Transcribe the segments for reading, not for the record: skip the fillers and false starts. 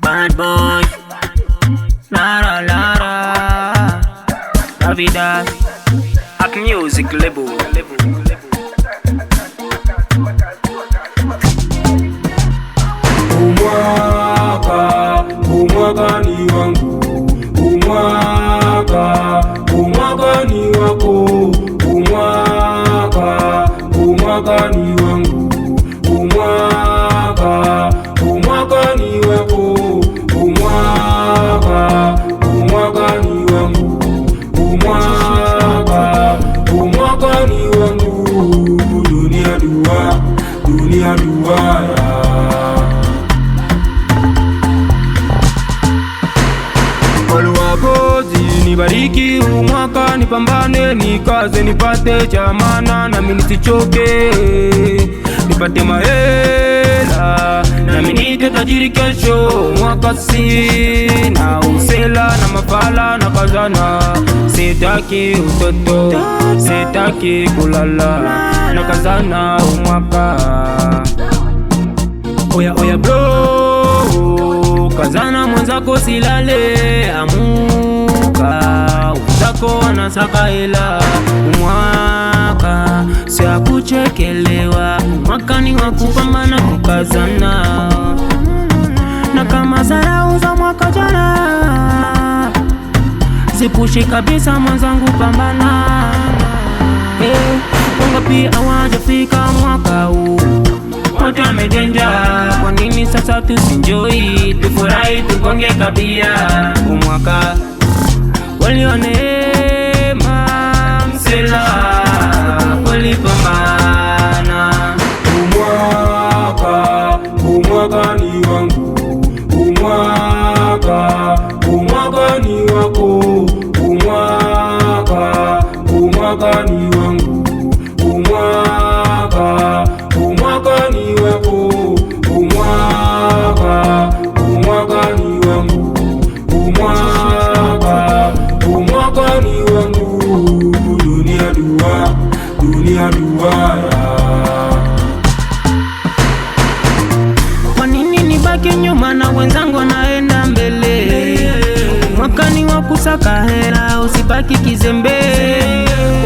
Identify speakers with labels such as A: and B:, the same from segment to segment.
A: Bad boy, Lara Lara, Davidas, Hack Music Label.
B: Umwaka ni wangu, umwaka ni wako, umwaka ni wangu, umwaka ni wako, umwaka ni wangu, umwaka ni wangu. Dunia duara. Nibariki umwaka, nipambane, nikaze, nipate cha maana, nami nisichoke, nipate mahela, nami nite tajiri kesho. Mwaka sina usela na mafala na kazana, sitaki utoto, sitaki kulala, na kazana umwaka. Oya bro, kazana mwenzako silale, wenzako wanasaka hela. Umwaka si ya kuchekelewa, umwaka ni wa kupambana, kukazana, na kama zarau za mwaka jana zipushi kabisa, mwenzangu pambana. Wangapi hawajafika mwaka huu, wote wamejenja. Kwa nini sasa tusinjoi, tufurahi, tugonge kabia? Umwaka walioneema msela walipambana. Umwaka ni wangu, umwaka ni wako, umwaka ni wangu, umwaka ni wako, umwaka ni wangu, umwaka ni wangu. Dunia duara. Kwa nini nibaki nyuma na wenzangu wanaenda mbele? Mwaka ni wa kusaka hela, usibaki kizembe.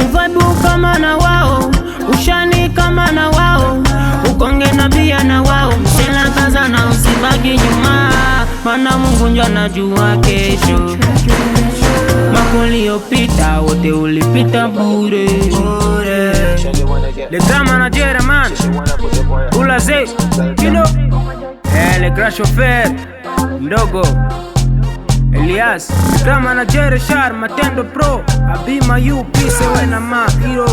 B: Uvibe kama na wao, ushani kama na wao, ukonge na bia na wao. Msela kazana, usibaki nyuma, maana Mungu ndio anajua kesho. Uliopita wote ulipita bure. Le grand manager man, Ulaze, you know. Le grand chauffeur Ndogo, Elias, le grand manager Shar Matendo Pro, Abima you, peace, wena ma hero.